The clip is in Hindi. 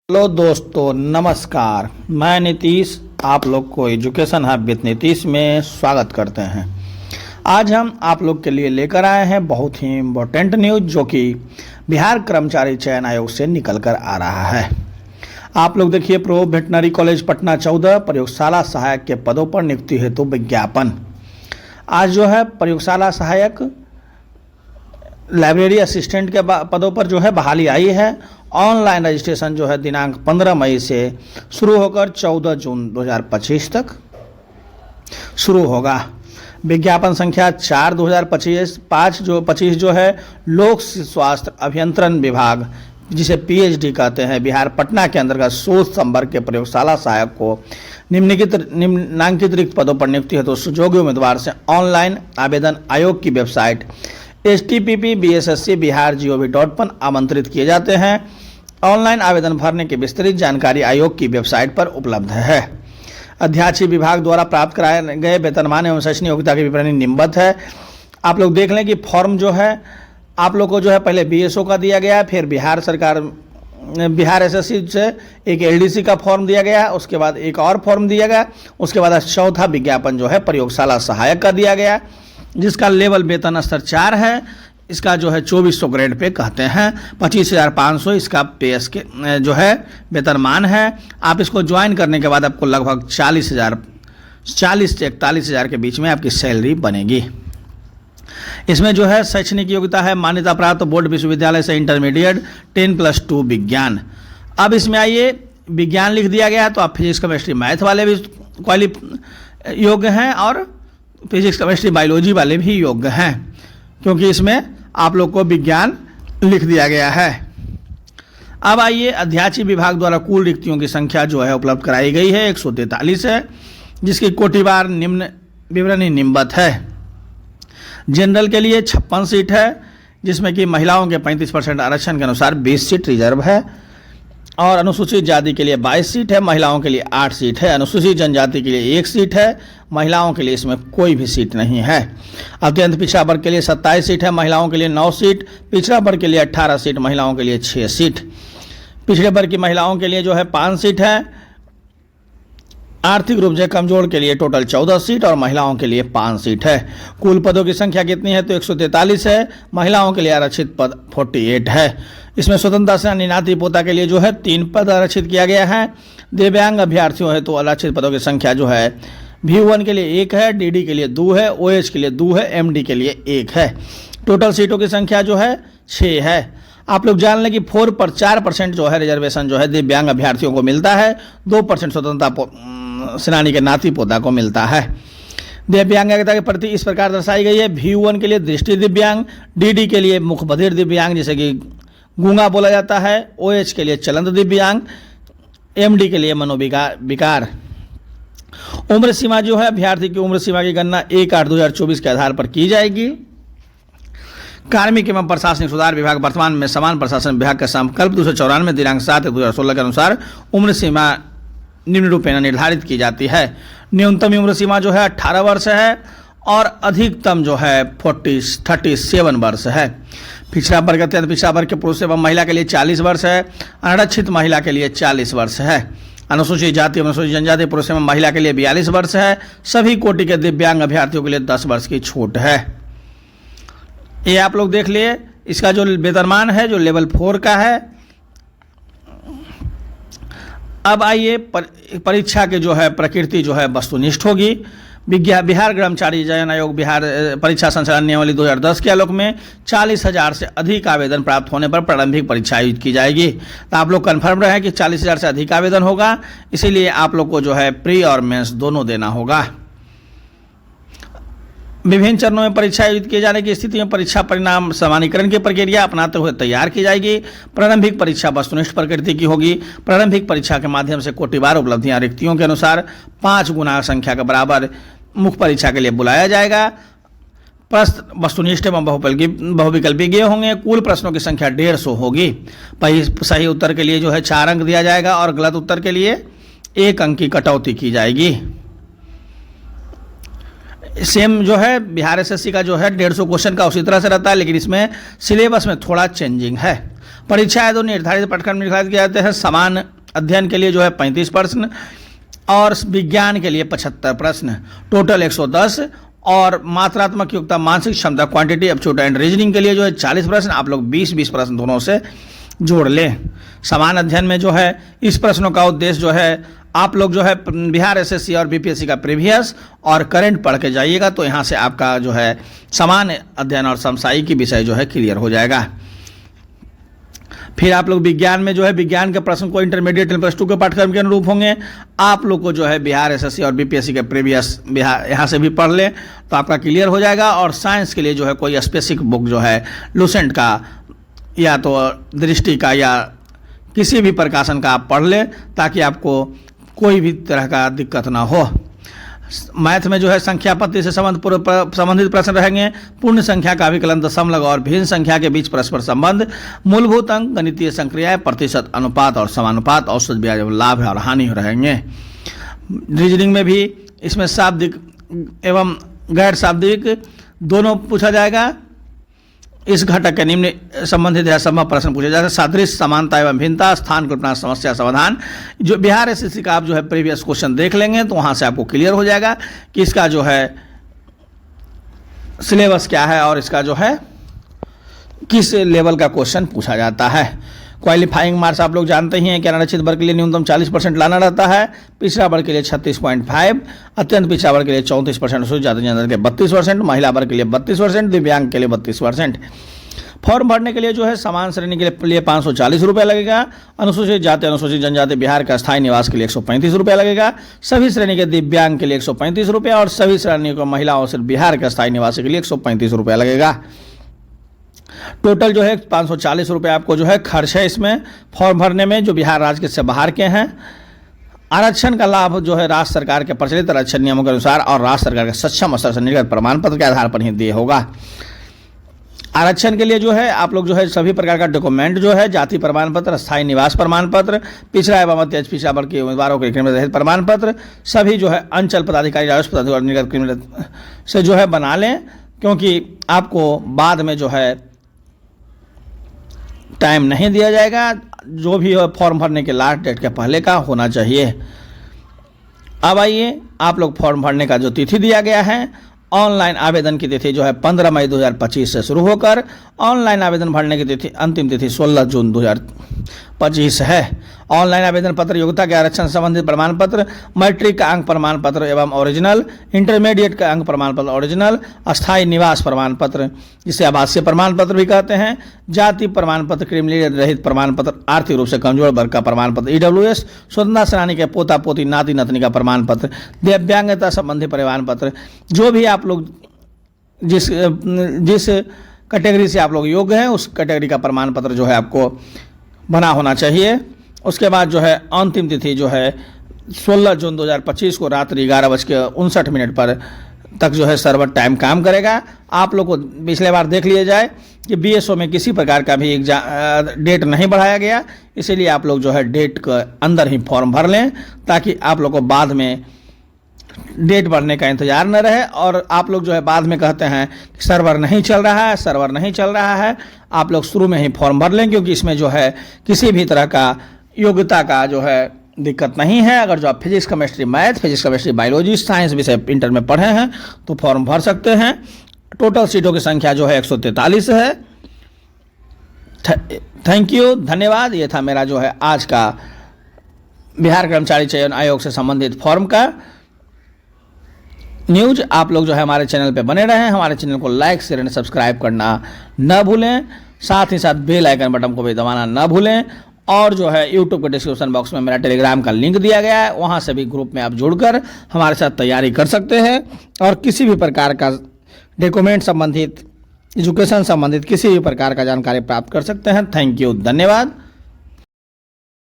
हेलो दोस्तों, नमस्कार। मैं नीतीश आप लोग को एजुकेशन हब विद नीतीश में स्वागत करते हैं। आज हम आप लोग के लिए लेकर आए हैं बहुत ही इम्पोर्टेंट न्यूज, जो कि बिहार कर्मचारी चयन आयोग से निकल कर आ रहा है। आप लोग देखिए, प्रो वेटनरी कॉलेज पटना 14 प्रयोगशाला सहायक के पदों पर नियुक्ति हेतु विज्ञापन। आज जो है प्रयोगशाला सहायक, लाइब्रेरी असिस्टेंट के पदों पर जो है बहाली आई है। ऑनलाइन रजिस्ट्रेशन जो है दिनांक 15 मई से शुरू होकर 14 जून 2025 तक शुरू होगा। विज्ञापन संख्या 4/2025 जो है लोक स्वास्थ्य अभियंत्रण विभाग, जिसे पीएचडी कहते हैं, बिहार पटना के अंतर्गत शोध संवर्ग के प्रयोगशाला सहायक को निम्नांकित रिक्त पदों पर नियुक्ति हेतु सुयोग्य उम्मीदवार से ऑनलाइन आवेदन आयोग की वेबसाइट http://bsc.bihar.gov.in आमंत्रित किए जाते हैं। ऑनलाइन आवेदन भरने की विस्तृत जानकारी आयोग की वेबसाइट पर उपलब्ध है। अध्याक्षी विभाग द्वारा प्राप्त कराए गए वेतनमान एवं शैक्षणिक योग्यता की विवरणी निम्नबद्ध है। आप लोग देख लें कि फॉर्म जो है आप लोग को जो है पहले बीएसओ का दिया गया, फिर बिहार एसएससी से एक एलडीसी का फॉर्म दिया गया, उसके बाद एक और फॉर्म दिया गया, उसके बाद चौथा विज्ञापन जो है प्रयोगशाला सहायक का दिया गया, जिसका लेवल वेतन स्तर 4 है। इसका जो है 2400 ग्रेड पे कहते हैं। 25,500 इसका पे के जो है वेतनमान है। आप इसको ज्वाइन करने के बाद आपको लगभग 40 से 41,000 के बीच में आपकी सैलरी बनेगी। इसमें जो है शैक्षणिक योग्यता है मान्यता प्राप्त बोर्ड विश्वविद्यालय से इंटरमीडिएट 10+2 विज्ञान। अब इसमें आइए, विज्ञान लिख दिया गया है तो आप फिजिक्स केमिस्ट्री मैथ वाले भी योग्य हैं और फिजिक्स केमिस्ट्री बायोलॉजी वाले भी योग्य हैं, क्योंकि इसमें आप लोग को विज्ञान लिख दिया गया है। अब आइए, अध्याक्षी विभाग द्वारा कुल रिक्तियों की संख्या जो है उपलब्ध कराई गई है 143 है, जिसकी कोटिवार निम्न विवरणी निम्नबद्ध है। जनरल के लिए 56 सीट है, जिसमें कि महिलाओं के 35% आरक्षण के अनुसार 20 सीट रिजर्व है, और अनुसूचित जाति के लिए 22 सीट है, महिलाओं के लिए 8 सीट है, अनुसूचित जनजाति के लिए 1 सीट है, महिलाओं के लिए इसमें कोई भी सीट नहीं है। अत्यंत पिछड़ा वर्ग के लिए 27 सीट है, महिलाओं के लिए 9 सीट, पिछड़ा वर्ग के लिए 18 सीट, महिलाओं के लिए 6 सीट, पिछड़े वर्ग की महिलाओं के लिए जो है 5 सीट है, आर्थिक रूप से कमजोर के लिए टोटल 14 सीट और महिलाओं के लिए 5 सीट है। कुल पदों की संख्या कितनी है तो 143 है। महिलाओं के लिए आरक्षित पद 48 है। इसमें स्वतंत्रता सेनानी नाती पोता के लिए जो है 3 पद आरक्षित किया गया है। दिव्यांग अभ्यर्थियों है तो आरक्षित पदों की संख्या जो है V1 के लिए 1 है, DD के लिए 2 है, OH के लिए 2 है, MD के लिए 1 है। टोटल सीटों की संख्या जो है 6 है। आप लोग जान लें कि 4% जो है रिजर्वेशन जो है दिव्यांग अभ्यर्थियों को मिलता है, 2% स्वतंत्रता सेनानी के नाती पोता को मिलता है। दिव्यांगता के प्रति इस प्रकार दर्शाई गई है। V1 के लिए दृष्टि दिव्यांग, DD के लिए मुख बधिर दिव्यांग जिसे कि गूंगा बोला जाता है, OH के लिए चलंत दिव्यांग, MD के लिए मनोविकार। उम्र सीमा जो है अभ्यर्थी की उम्र सीमा की गणना 1/8/2024 के आधार पर की जाएगी। कार्मिक एवं प्रशासनिक सुधार विभाग वर्तमान में समान प्रशासन विभाग के संकल्प 294 दिनांक 7/2016 के अनुसार उम्र सीमा निम्न रूपेण निर्धारित की जाती है। न्यूनतम उम्र सीमा जो है 18 वर्ष है और अधिकतम जो है 37 वर्ष है। पिछड़ा वर्ग अत्यंत पिछड़ा वर्ग के पुरुष एवं महिला के लिए 40 वर्ष है। अनारक्षित महिला के लिए 40 वर्ष है। अनुसूचित जाति एवं अनुसूचित जनजाति पुरुष एवं महिला के लिए 42 वर्ष है। सभी कोटि के दिव्यांग अभ्यर्थियों के लिए 10 वर्ष की छूट है। ये आप लोग देख लिए। इसका जो वेतनमान है जो लेवल 4 का है। अब आइए, परीक्षा के जो है प्रकृति जो है वस्तुनिष्ठ होगी। बिहार कर्मचारी चयन आयोग बिहार परीक्षा संचालन नियमावली 2010 के आलोक में 40,000 से अधिक आवेदन प्राप्त होने पर प्रारंभिक परीक्षा आयोजित की जाएगी। तो आप लोग कन्फर्म रहे कि 40,000 से अधिक आवेदन होगा, इसीलिए आप लोग को जो है प्री और मेंस दोनों देना होगा। विभिन्न चरणों में परीक्षा आयोजित किए जाने की स्थिति में परीक्षा परिणाम सामान्यीकरण की प्रक्रिया अपनाते हुए तैयार की जाएगी। प्रारंभिक परीक्षा वस्तुनिष्ठ प्रकृति की होगी। प्रारंभिक परीक्षा के माध्यम से कोटिवार उपलब्धियां रिक्तियों के अनुसार 5 गुना संख्या के बराबर मुख्य परीक्षा के लिए बुलाया जाएगा। प्रश्न वस्तुनिष्ठ एवं बहुविकल्पीय होंगे। कुल प्रश्नों की संख्या 150 होगी। सही उत्तर के लिए जो है 4 अंक दिया जाएगा और गलत उत्तर के लिए 1 अंक की कटौती की जाएगी। सेम जो है बिहार एसएससी का जो है 150 क्वेश्चन का उसी तरह से रहता है, लेकिन इसमें सिलेबस में थोड़ा चेंजिंग है। परीक्षा हेतु निर्धारित पाठ्यक्रम निर्धारित किए जाते हैं। समान अध्ययन के लिए जो है 35 प्रश्न और विज्ञान के लिए 75 प्रश्न, टोटल 110। और मात्रात्मक योग्यता मानसिक क्षमता क्वांटिटी एप्टीट्यूड एंड रीजनिंग के लिए जो है 40 प्रश्न, आप लोग 20-20 प्रश्न दोनों से जोड़ लें। समान अध्ययन में जो है इस प्रश्नों का उद्देश्य जो है आप लोग जो है बिहार एसएससी और बीपीएससी का प्रीवियस और करंट पढ़ के जाइएगा, तो यहाँ से आपका जो है समान अध्ययन और समसामयिक विषय जो है क्लियर हो जाएगा। फिर आप लोग विज्ञान में जो है विज्ञान के प्रश्न को इंटरमीडिएट +2 के पाठ्यक्रम के अनुरूप होंगे। आप लोग को जो है बिहार एसएससी और बीपीएससी के प्रीवियस बिहार यहाँ से भी पढ़ लें तो आपका क्लियर हो जाएगा। और साइंस के लिए जो है कोई स्पेसिफिक बुक जो है लुसेंट का या तो दृष्टि का या किसी भी प्रकाशन का आप पढ़ लें ताकि आपको कोई भी तरह का दिक्कत ना हो। मैथ में जो है संख्या पद्धति से संबंधित प्रश्न रहेंगे। पूर्ण संख्या का विकलन, दशमलव और भिन्न संख्या के बीच परस्पर संबंध, मूलभूत अंक, गणितीय संक्रियाएं, प्रतिशत, अनुपात और समानुपात, औसत ब्याज, लाभ और हानि रहेंगे। रीजनिंग में भी इसमें शाब्दिक एवं गैर शाब्दिक दोनों पूछा जाएगा। इस घटक के निम्न संबंधित है संभव प्रश्न पूछे जाते हैं। सादृश्य, समानता एवं भिन्नता, स्थान कल्पना, समस्या समाधान। जो बिहार एसएससी का आप जो है प्रीवियस क्वेश्चन देख लेंगे तो वहाँ से आपको क्लियर हो जाएगा कि इसका जो है सिलेबस क्या है और इसका जो है किस लेवल का क्वेश्चन पूछा जाता है। क्वालिफाइंग मार्क्स आप लोग जानते ही हैं कि अनारक्षित वर्ग के लिए न्यूनतम 40% लाना रहता है, पिछड़ा वर्ग के लिए 36.5, अत्यंत पिछड़ा वर्ग के लिए 34%, अनुसूचित जाति जनजाति के 32%, महिला वर्ग के लिए 32%, दिव्यांग के लिए 32%। फॉर्म भरने के लिए जो है समान श्रेणी के लिए 540 रुपये लगेगा। अनुसूचित जाति अनुसूचित जनजाति बिहार का स्थायी निवास के लिए 135 रुपये लगेगा। सभी श्रेणी के दिव्यांग के लिए 135 रुपये और सभी श्रेणी को महिलाओं से बिहार का स्थायी निवासी के लिए 135 रुपये लगेगा। टोटल जो है 540 रुपये आपको जो है खर्च है इसमें फॉर्म भरने में, जो बिहार राज्य से बाहर के हैं। आरक्षण का लाभ जो है राज्य सरकार के प्रचलित आरक्षण नियमों के अनुसार और राज्य सरकार के सक्षम स्तर से निर्गत प्रमाण पत्र के आधार पर ही दिए होगा। आरक्षण के लिए जो है आप लोग जो है सभी प्रकार का डॉक्यूमेंट जो है जाति प्रमाण पत्र, स्थायी निवास प्रमाण पत्र, पिछड़ा एवं अत्यंत पिछड़ा वर्ग के उम्मीदवारों के क्रिमिनल रहित प्रमाण पत्र सभी जो है अंचल पदाधिकारी, राजस्व पदाधिकारी निर्गत क्रिमिनल से जो है बना लें, क्योंकि आपको बाद में जो है टाइम नहीं दिया जाएगा। जो भी हो फॉर्म भरने के लास्ट डेट के पहले का होना चाहिए। अब आइए आप लोग फॉर्म भरने का जो तिथि दिया गया है, ऑनलाइन आवेदन की तिथि जो है 15 मई 2025 से शुरू होकर ऑनलाइन आवेदन भरने की तिथि अंतिम तिथि 16 जून 2025 है। ऑनलाइन आवेदन पत्र योग्यता के आरक्षण संबंधित प्रमाण पत्र, मैट्रिक का अंक प्रमाण पत्र एवं ओरिजिनल, इंटरमीडिएट का अंक प्रमाण पत्र ओरिजिनल, अस्थायी निवास प्रमाण पत्र जिसे आवासीय प्रमाण पत्र भी कहते हैं, जाति प्रमाण पत्र, क्रिमिनल रहित प्रमाण पत्र, आर्थिक रूप से कमजोर वर्ग का प्रमाण पत्र, ईडब्ल्यूएस, स्वतंत्रता सेनानी के पोता पोती नाती नतनी का प्रमाण पत्र, दिव्यांगता संबंधी प्रमाण पत्र, जो भी आप लोग जिस कैटेगरी से आप लोग योग्य हैं उस कैटेगरी का प्रमाण पत्र जो है आपको बना होना चाहिए। उसके बाद जो है अंतिम तिथि जो है 16 जून 2025 को रात्रि 11:59 पर तक जो है सर्वर टाइम काम करेगा। आप लोग को पिछले बार देख लिया जाए कि बीएसओ में किसी प्रकार का भी डेट नहीं बढ़ाया गया, इसीलिए आप लोग जो है डेट के अंदर ही फॉर्म भर लें ताकि आप लोग को बाद में डेट बढ़ने का इंतजार न रहे और आप लोग जो है बाद में कहते हैं कि सर्वर नहीं चल रहा है। आप लोग शुरू में ही फॉर्म भर लें, क्योंकि इसमें जो है किसी भी तरह का योग्यता का जो है दिक्कत नहीं है। अगर जो आप physics chemistry math, physics chemistry biology, science विषय इंटर में पढ़े हैं तो फॉर्म भर सकते हैं। टोटल सीटों की संख्या जो है 143 है। थैंक यू, धन्यवाद। ये था मेरा जो है आज का बिहार कर्मचारी चयन आयोग से संबंधित फॉर्म का न्यूज। आप लोग जो है हमारे चैनल पे बने रहें, हमारे चैनल को लाइक शेयर एंड सब्सक्राइब करना न भूलें, साथ ही साथ बेल आइकन बटन को भी दबाना न भूलें। और जो है यूट्यूब के डिस्क्रिप्शन बॉक्स में मेरा टेलीग्राम का लिंक दिया गया है, वहाँ से भी ग्रुप में आप जुड़कर हमारे साथ तैयारी कर सकते हैं और किसी भी प्रकार का डॉक्यूमेंट संबंधित, एजुकेशन संबंधित किसी भी प्रकार का जानकारी प्राप्त कर सकते हैं। थैंक यू, धन्यवाद।